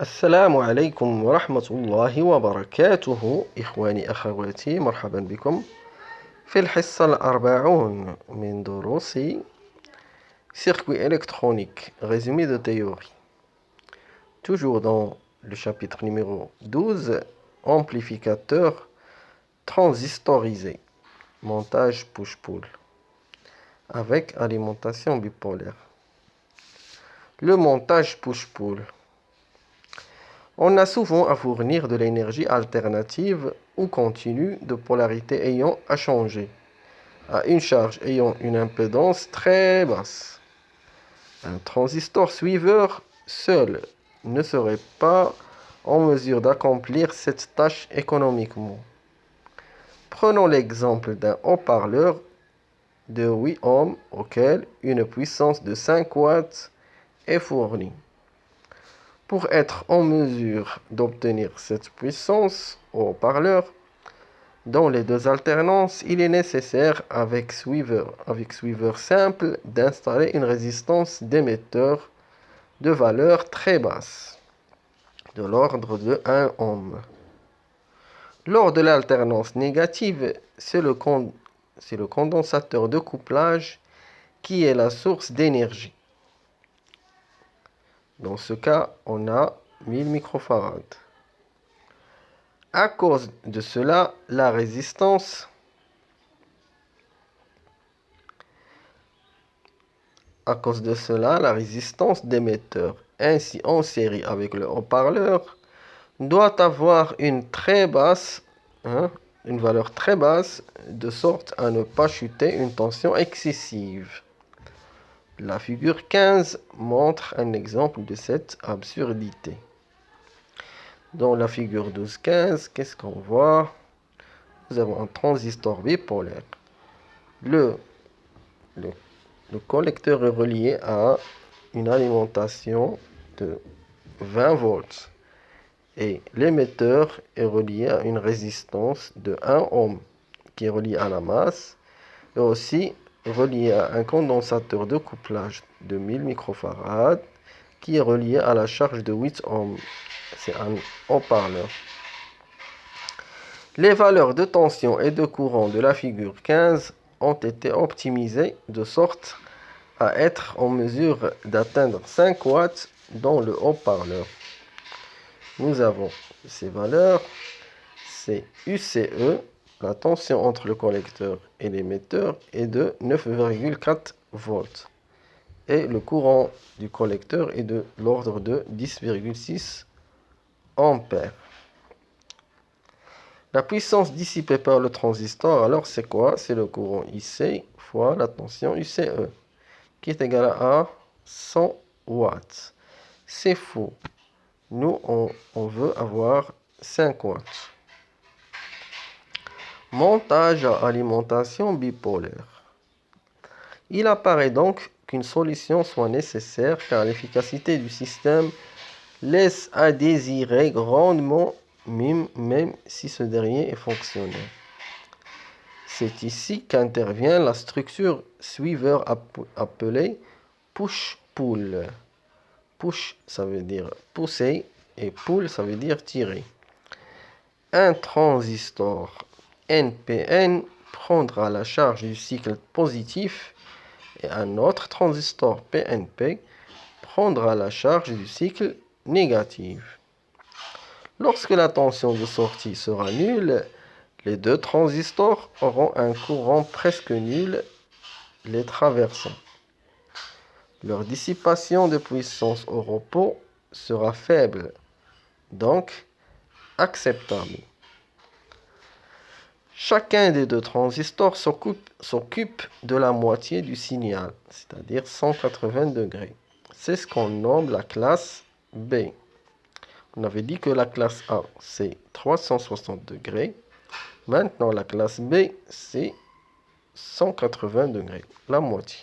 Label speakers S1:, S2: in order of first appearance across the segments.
S1: السلام عليكم ورحمة الله وبركاته إخواني أخواتي مرحبا بكم في الحصة الأربعون من دروس circuit électronique résumé de théorie. Toujours dans le chapitre numéro 12, amplificateur transistorisé, montage push-pull avec alimentation bipolaire. Le montage push-pull. On a souvent à fournir de l'énergie alternative ou continue de polarité ayant à changer à une charge ayant une impédance très basse. Un transistor suiveur seul ne serait pas en mesure d'accomplir cette tâche économiquement. Prenons l'exemple d'un haut-parleur de 8 ohms auquel une puissance de 5 watts est fournie. Pour être en mesure d'obtenir cette puissance au haut-parleur, dans les deux alternances, il est nécessaire avec suiveur simple d'installer une résistance d'émetteur de valeur très basse, de l'ordre de 1 ohm. Lors de l'alternance négative, c'est le condensateur de couplage qui est la source d'énergie. Dans ce cas, on a 1000 microfarads. À cause de cela, la résistance d'émetteur, ainsi en série avec le haut-parleur, doit avoir une valeur très basse, de sorte à ne pas chuter une tension excessive. La figure 15 montre un exemple de cette absurdité. Dans la figure 12-15, qu'est-ce qu'on voit? Nous avons un transistor bipolaire. Le collecteur est relié à une alimentation de 20 volts et l'émetteur est relié à une résistance de 1 ohm qui est relié à la masse et aussi relié à un condensateur de couplage de 1000 microfarads qui est relié à la charge de 8 ohms. C'est un haut-parleur. Les valeurs de tension et de courant de la figure 15 ont été optimisées de sorte à être en mesure d'atteindre 5 watts dans le haut-parleur. Nous avons ces valeurs, c'est UCE, la tension entre le collecteur et l'émetteur est de 9,4 volts et le courant du collecteur est de l'ordre de 10,6 ampères. La puissance dissipée par le transistor, alors c'est quoi? C'est le courant IC fois la tension UCE, qui est égale à 100 watts. C'est faux. Nous, on veut avoir 5 watts. Montage à alimentation bipolaire. Il apparaît donc qu'une solution soit nécessaire car l'efficacité du système laisse à désirer grandement, même si ce dernier est fonctionnel. C'est ici qu'intervient la structure suiveur appelée push-pull. Push, ça veut dire pousser, et pull, ça veut dire tirer. Un transistor NPN prendra la charge du cycle positif et un autre transistor PNP prendra la charge du cycle négatif. Lorsque la tension de sortie sera nulle, les deux transistors auront un courant presque nul les traversant. Leur dissipation de puissance au repos sera faible, donc acceptable. Chacun des deux transistors s'occupe de la moitié du signal, c'est-à-dire 180 degrés. C'est ce qu'on nomme la classe B. On avait dit que la classe A, c'est 360 degrés. Maintenant, la classe B, c'est 180 degrés, la moitié.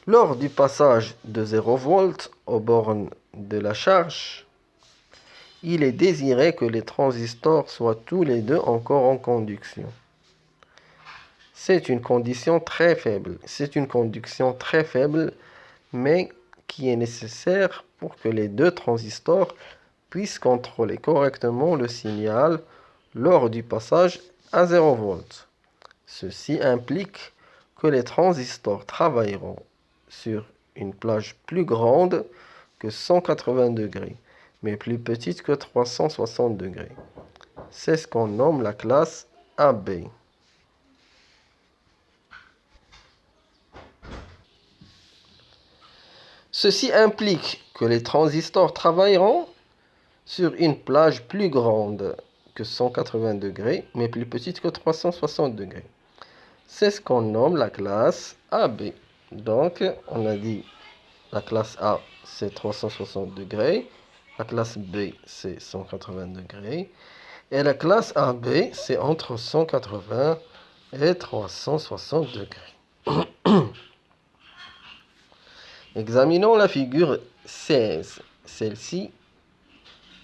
S1: Lors du passage de 0 volts aux bornes de la charge, il est désiré que les transistors soient tous les deux encore en conduction. C'est une condition très faible. C'est une conduction très faible, mais qui est nécessaire pour que les deux transistors puissent contrôler correctement le signal lors du passage à 0 volts. Ceci implique que les transistors travailleront sur une plage plus grande que 180 degrés, mais plus petite que 360 degrés. C'est ce qu'on nomme la classe AB. Ceci implique que les transistors travailleront sur une plage plus grande que 180 degrés, mais plus petite que 360 degrés. C'est ce qu'on nomme la classe AB. Donc, on a dit la classe A, c'est 360 degrés. La classe B, c'est 180 degrés. Et la classe AB, c'est entre 180 et 360 degrés. Examinons la figure 16. Celle-ci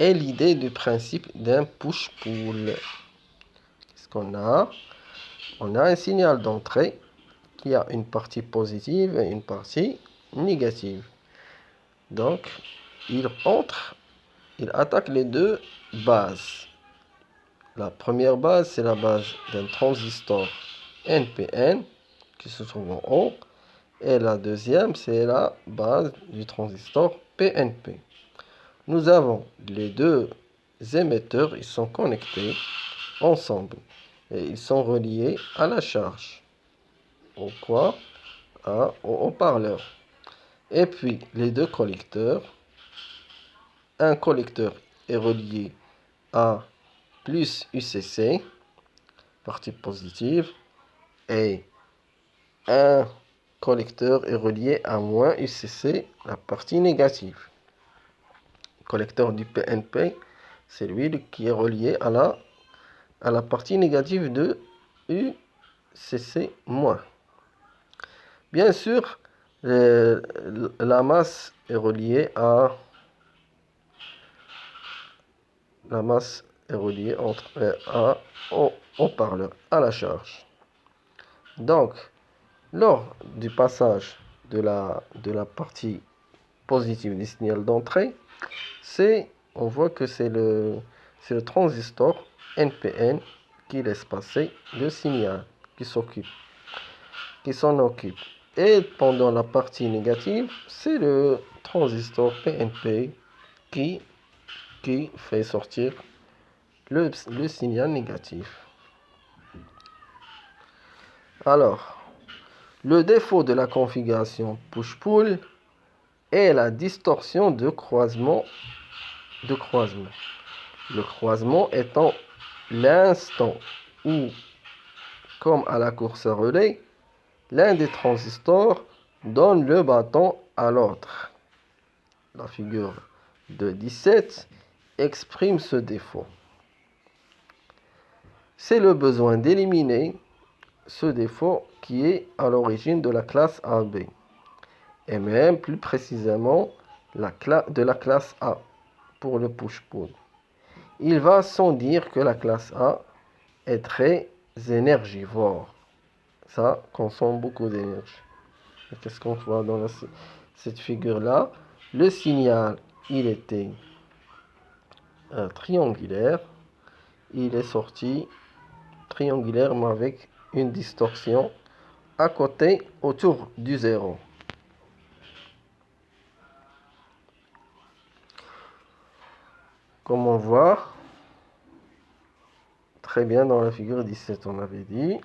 S1: est l'idée du principe d'un push-pull. Qu'est-ce qu'on a? On a un signal d'entrée qui a une partie positive et une partie négative. Donc, il attaque les deux bases. La première base, c'est la base d'un transistor NPN qui se trouve en haut. Et la deuxième, c'est la base du transistor PNP. Nous avons les deux émetteurs, ils sont connectés ensemble. Et ils sont reliés à la charge. Au quoi? Au haut-parleur. Et puis, les deux collecteurs. Un collecteur est relié à plus UCC, partie positive, et un collecteur est relié à moins UCC, la partie négative. Le collecteur du PNP, c'est lui qui est relié à la partie négative de UCC-. Bien sûr, la masse est reliée à au haut-parleur, à la charge. Donc, lors du passage de la partie positive du signal d'entrée, on voit que c'est le transistor NPN qui laisse passer le signal, qui s'en occupe. Et pendant la partie négative, c'est le transistor PNP qui fait sortir le signal négatif. Alors, le défaut de la configuration push-pull est la distorsion de croisement. Le croisement étant l'instant où, comme à la course à relais, l'un des transistors donne le bâton à l'autre. La figure de 17 exprime ce défaut. C'est le besoin d'éliminer ce défaut qui est à l'origine de la classe AB, et même plus précisément de la classe A pour le push-pull. Il va sans dire que la classe A est très énergivore. Ça consomme beaucoup d'énergie. Qu'est-ce qu'on voit dans cette figure-là? Le signal, il était triangulaire. Il est sorti triangulaire, mais avec une distorsion à côté autour du zéro. Comme on voit très bien dans la figure 17, on avait dit,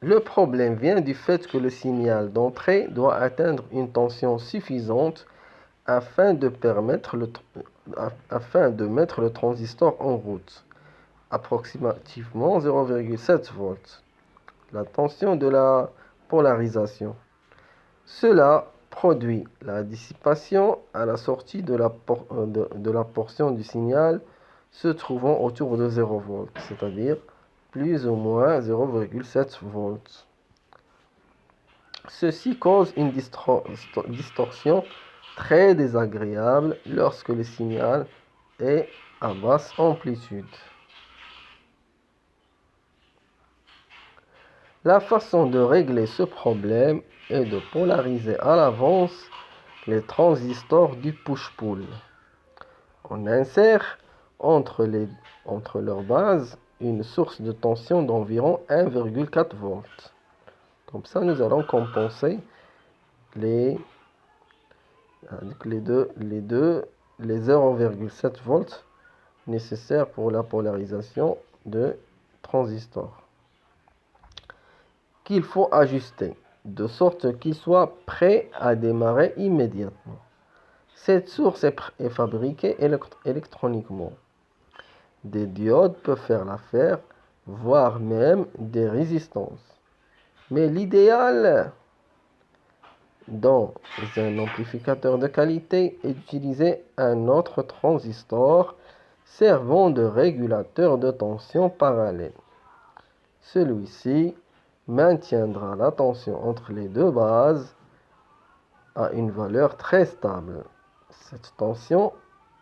S1: le problème vient du fait que le signal d'entrée doit atteindre une tension suffisante afin de mettre le transistor en route, approximativement 0,7 volts. La tension de la polarisation. Cela produit la dissipation à la sortie de la portion du signal se trouvant autour de 0 volts, c'est-à-dire plus ou moins 0,7 volts. Ceci cause une distorsion très désagréable lorsque le signal est à basse amplitude. La façon de régler ce problème est de polariser à l'avance les transistors du push-pull. On insère entre leurs bases une source de tension d'environ 1,4 volts. Comme ça, nous allons compenser les 0,7 volts nécessaires pour la polarisation de transistors, qu'il faut ajuster de sorte qu'il soit prêt à démarrer immédiatement. Cette source est fabriquée électroniquement. Des diodes peuvent faire l'affaire, voire même des résistances. Mais l'idéal dans un amplificateur de qualité est d'utiliser un autre transistor servant de régulateur de tension parallèle. Celui-ci maintiendra la tension entre les deux bases à une valeur très stable. Cette tension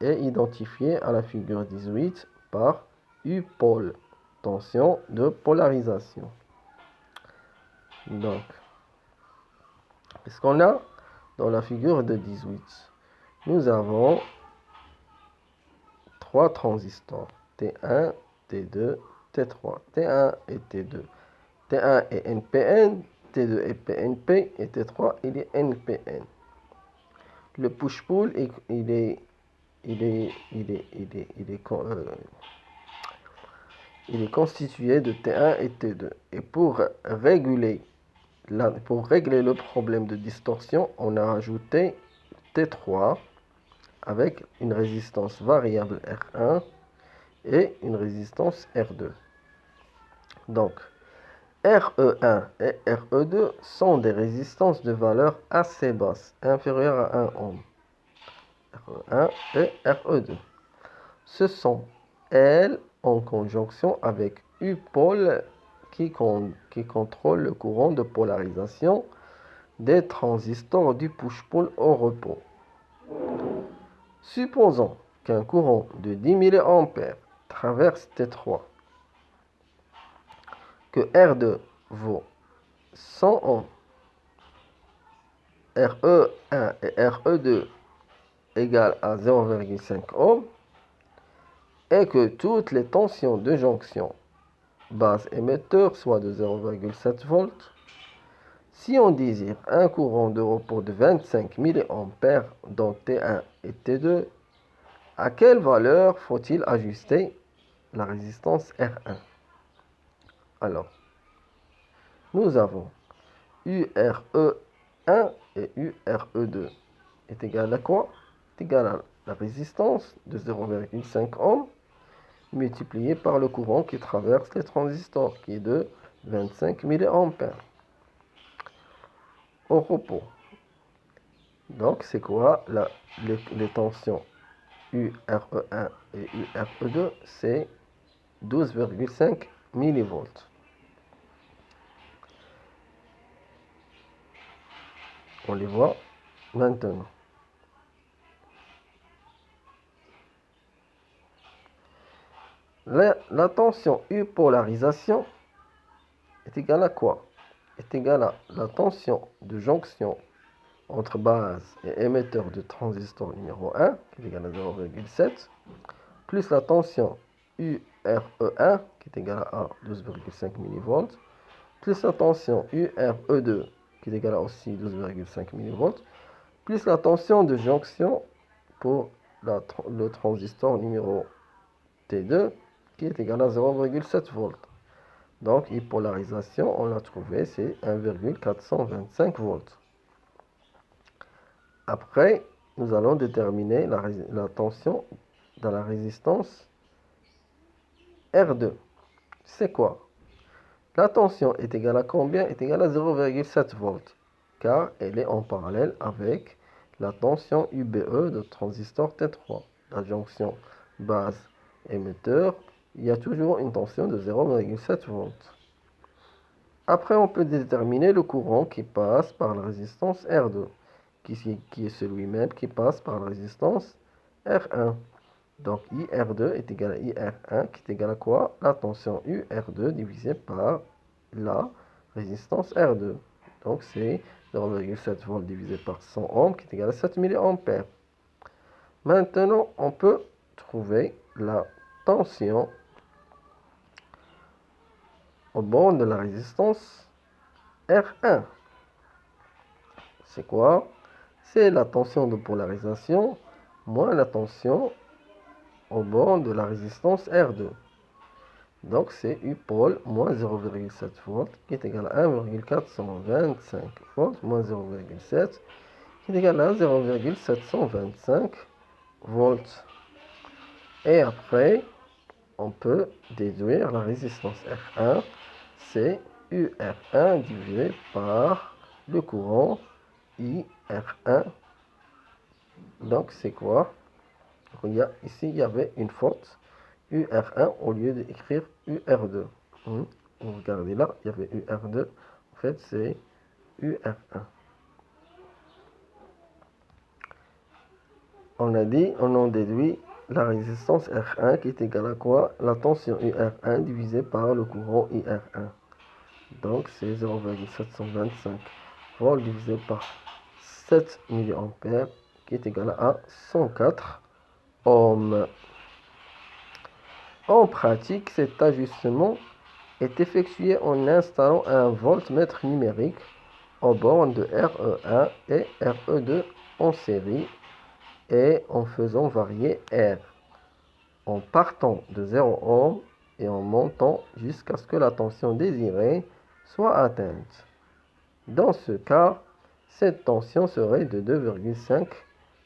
S1: est identifiée à la figure 18 par U-pôle, tension de polarisation. Donc, qu'est-ce qu'on a dans la figure de 18? Nous avons trois transistors, T1, T2, T3. T1 et T2. T1 est NPN, T2 est PNP et T3 il est NPN. Le push-pull il est constitué de T1 et T2. Et pour régler le problème de distorsion, on a ajouté T3 avec une résistance variable R1 et une résistance R2. Donc, RE1 et RE2 sont des résistances de valeur assez basse, inférieures à 1 ohm. RE1 et RE2. Ce sont, elles, en conjonction avec U-pôle qui contrôle le courant de polarisation des transistors du push-pull au repos. Supposons qu'un courant de 10 mA traverse T3, que R2 vaut 100 ohms, RE1 et RE2 égale à 0,5 ohm, et que toutes les tensions de jonction base émetteur soient de 0,7 volts. Si on désire un courant de repos de 25 mA dans T1 et T2, à quelle valeur faut-il ajuster la résistance R1? Alors, nous avons URE1 et URE2 est égal à quoi? Est égal à la résistance de 0,5 ohm multiplié par le courant qui traverse les transistors, qui est de 25 mA au repos. Donc, c'est quoi les tensions URE1 et URE2? C'est 12,5 millivolts. On les voit maintenant. La tension U-polarisation est égale à quoi? Est égale à la tension de jonction entre base et émetteur de transistor numéro 1, qui est égale à 0,7, plus la tension URE1, qui est égale à 12,5 mV, plus la tension URE2, qui est égale à aussi 12,5 mV, plus la tension de jonction pour le transistor numéro T2, qui est égal à 0,7 volts. Donc, polarisation, on l'a trouvé, c'est 1,425 volts. Après, nous allons déterminer la tension dans la résistance R2. C'est quoi? La tension est égale à combien? Est égale à 0,7 volts, car elle est en parallèle avec la tension UBE de transistor T3. La jonction base émetteur, il y a toujours une tension de 0,7 volts. Après, on peut déterminer le courant qui passe par la résistance R2, qui est celui-même qui passe par la résistance R1. Donc, IR2 est égal à IR1, qui est égal à quoi? La tension UR2 divisée par la résistance R2. Donc, c'est 0,7 volts divisé par 100 ohms qui est égal à 7 milliampères. Maintenant, on peut trouver la tension au bord de la résistance R1. C'est quoi? C'est la tension de polarisation moins la tension au bord de la résistance R2. Donc c'est U pôle moins 0,7 volts qui est égal à 1,425 volts moins 0,7 qui est égal à 0,725 volts. Et après, on peut déduire la résistance R1, c'est UR1 divisé par le courant IR1. Donc c'est quoi? Ici, il y avait une faute. UR1 au lieu d'écrire UR2. Vous regardez là, il y avait UR2. En fait, c'est UR1. On a dit, on en déduit la résistance R1 qui est égale à quoi? La tension UR1 divisée par le courant IR1. Donc, c'est 0,725 volts divisé par 7 milliampères qui est égal à 104 ohms. En pratique, cet ajustement est effectué en installant un voltmètre numérique aux bornes de RE1 et RE2 en série et en faisant varier R en partant de 0 ohm et en montant jusqu'à ce que la tension désirée soit atteinte. Dans ce cas, cette tension serait de 2,5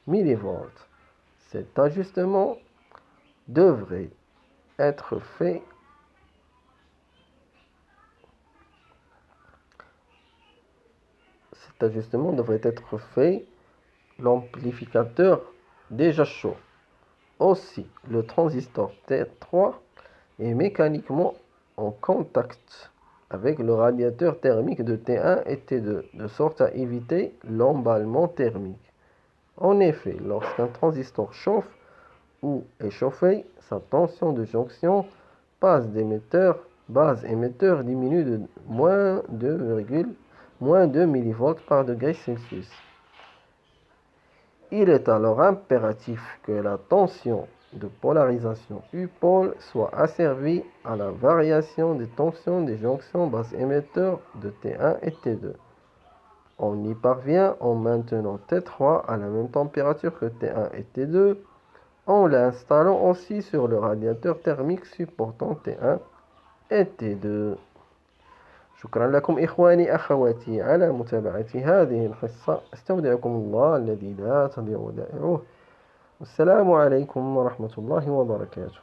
S1: millivolts. Cet ajustement devrait être fait l'amplificateur déjà chaud. Aussi, le transistor T3 est mécaniquement en contact avec le radiateur thermique de T1 et T2, de sorte à éviter l'emballement thermique. En effet, lorsqu'un transistor chauffe ou est chauffé, sa tension de jonction base émetteur diminue de moins 2 millivolts par degré Celsius. Il est alors impératif que la tension de polarisation U-pôle soit asservie à la variation des tensions des jonctions base émetteur de T1 et T2. On y parvient en maintenant T3 à la même température que T1 et T2, en l'installant aussi sur le radiateur thermique supportant T1 et T2. شكرا لكم إخواني أخواتي على متابعة هذه الحصة. استودعكم الله الذي لا تضيع ودائعه. والسلام عليكم ورحمة الله وبركاته.